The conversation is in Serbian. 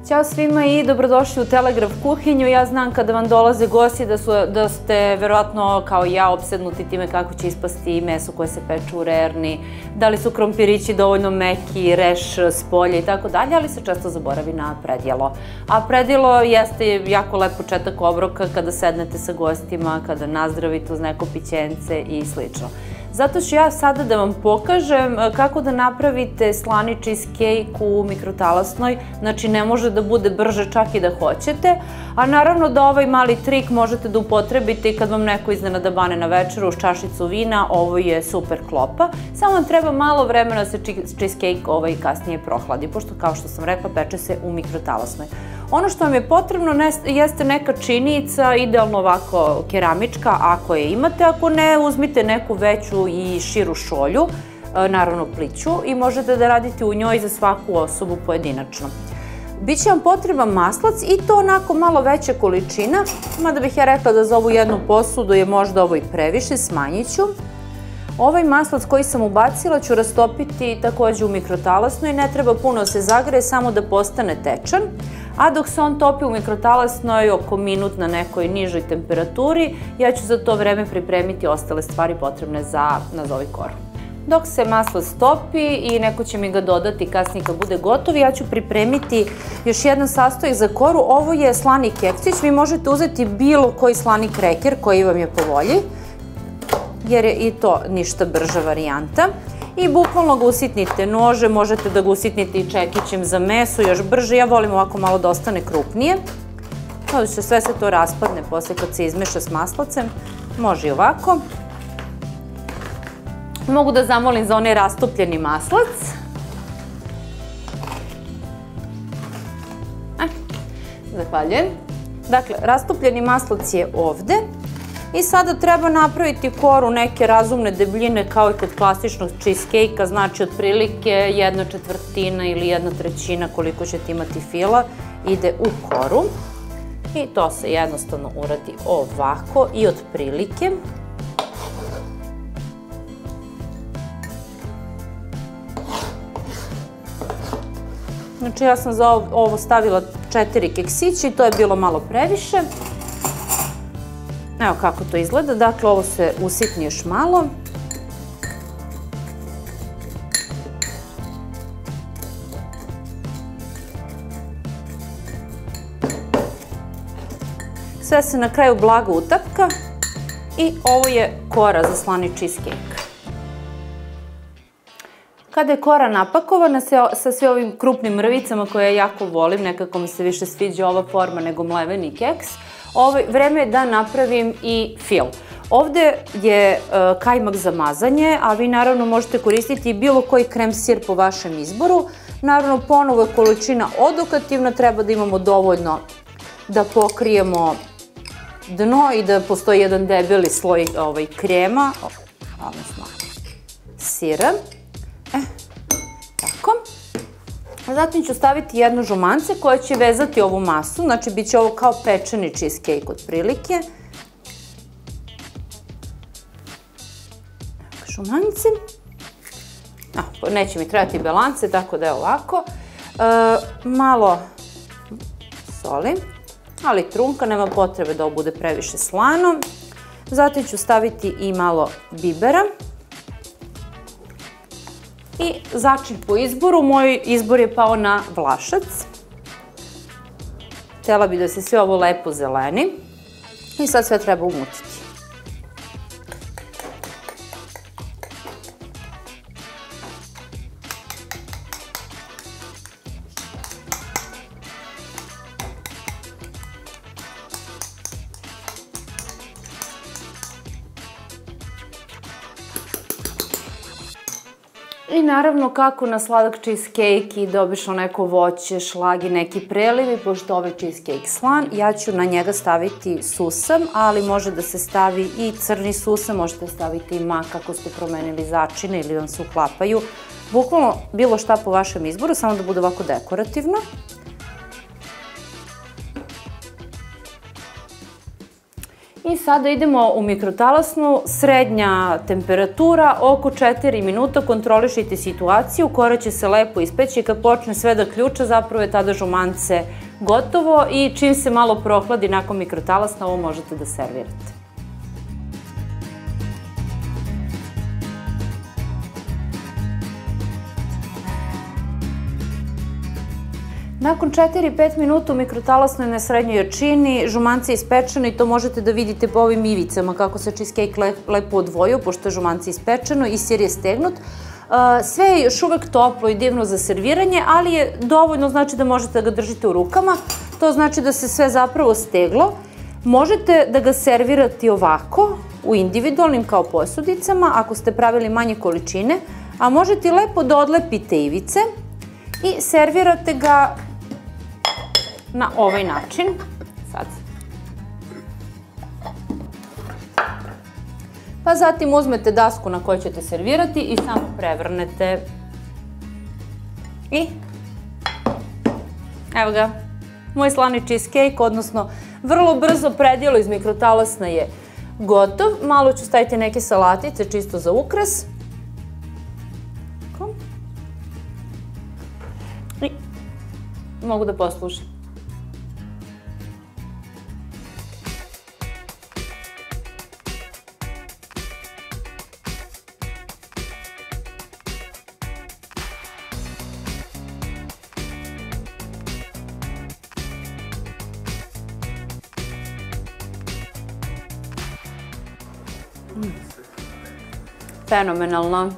Ćao svima i dobrodošli u Telegraf kuhinju. Ja znam kada vam dolaze gosti da ste verovatno kao ja opsednuti time kako će ispasti meso koje se peče u rerni, da li su krompirići dovoljno meki, reš s polja i tako dalje, ali se često zaboravi na predjelo. A predjelo jeste jako lep početak obroka kada sednete sa gostima, kada nazdravite uz neko pićence i slično. Zato ću ja sada da vam pokažem kako da napravite slani cheesecake u mikrotalasnoj, znači ne može da bude brže čak i da hoćete, a naravno da ovaj mali trik možete da upotrebite i kad vam neko iznenada bane na večeru uz čašicu vina, ovo je super klopa. Samo vam treba malo vremena da se cheesecake kasnije prohladi, pošto kao što sam rekla peče se u mikrotalasnoj. Ono što vam je potrebno jeste neka činica, idealno ovako keramička ako je imate, ako ne uzmite neku veću i širu šolju, naravno pliću, i možete da radite u njoj za svaku osobu pojedinačno. Biće vam potreban maslac i to onako malo veća količina, mada bih ja rekla da za ovu jednu posudu je možda ovo i previše, smanjit ću. Ovaj maslac koji sam ubacila ću rastopiti takođe u mikrotalasnoj, ne treba puno se zagreje, samo da postane tečan, a dok se on topi u mikrotalasnoj oko minut na nekoj nižoj temperaturi, ja ću za to vreme pripremiti ostale stvari potrebne za nazovi koru. Dok se maslac topi i neko će mi ga dodati kasnije kad bude gotov, ja ću pripremiti još jedan sastojak za koru. Ovo je slani keksić, vi možete uzeti bilo koji slani kreker koji vam je po volji, jer je i to ništa brža varijanta. I bukvalno ga usitnite nožem, možete da ga usitnite i čekićem za meso, još brže. Ja volim ovako malo da ostane krupnije. Sve se to raspadne posle kad se izmeša s maslacem. Može i ovako. Mogu da zamolim za onaj rastopljeni maslac. Zahvaljujem. Dakle, rastopljeni maslac je ovde. I sada treba napraviti koru neke razumne debljine kao i kod klasičnog cheesecake-a, znači otprilike 1/4 ili 1/3 koliko ćete imati fila ide u koru. I to se jednostavno uradi ovako i otprilike. Znači ja sam za ovo stavila 4 keksića i to je bilo malo previše. Evo kako to izgleda, dakle ovo se usitni još malo. Sve se na kraju blago utapka i ovo je kora za slani cheesecake. Kada je kora napakovana sa sve ovim krupnim mrvicama koje ja jako volim, nekako mi se više sviđa ova forma nego mleveni keks, vreme je da napravim i fil. Ovde je kajmak za mazanje, a vi naravno možete koristiti i bilo koji krem sir po vašem izboru. Naravno, ponovo je količina odokativna, treba da imamo dovoljno da pokrijemo dno i da postoji jedan debeli sloj krema, odnosno sira. Tako. Zatim ću staviti jedno žumance koje će vezati ovu masu, znači bit će ovo kao pečeni cheesecake otprilike. Žumance. Neće mi trebati belance, tako da je ovako. Malo soli, ali trunka, nema potrebe da ovo bude previše slano. Zatim ću staviti i malo bibera. I začin po izboru, moj izbor je pao na vlašac. Htela bi da se sve ovo lepo zeleni i sad sve treba umutiti. I naravno kako na sladak cheesecake i da obično neko voće, šlag i neki prelivi, pošto ovaj cheesecake slan, ja ću na njega staviti susam, ali može da se stavi i crni susam, možete staviti i mak ako ste promenili začine ili vam se uklapaju. Bukvalno bilo šta po vašem izboru, samo da bude ovako dekorativno. I sada idemo u mikrotalasnu, srednja temperatura, oko 4 minuta, kontrolišite situaciju, kora će se lepo ispeći, kad počne sve da ključa, zapravo je tada žumance gotovo i čim se malo prohladi nakon mikrotalasna, ovo možete da servirate. Nakon 4-5 minuta u mikrotalasnoj na srednjoj jačini, žumance je ispečeno i to možete da vidite po ovim ivicama kako se cheesecake lepo odvojio, pošto je žumance ispečeno i sir je stegnut. Sve je još uvek toplo i divno za serviranje, ali je dovoljno, znači da možete da ga držite u rukama. To znači da se sve zapravo steglo. Možete da ga servirate ovako, u individualnim kao posudicama, ako ste pravili manje količine, a možete lepo da odlepite ivice i servirate ga na ovaj način. Sad. Pa zatim uzmete dasku na kojoj ćete servirati i samo prevrnete. I evo ga, moj slani cheesecake, odnosno vrlo brzo predjelo iz mikrotalasna je gotov. Malo ću staviti neke salatice čisto za ukras. I mogu da poslušam. Fenomenalno.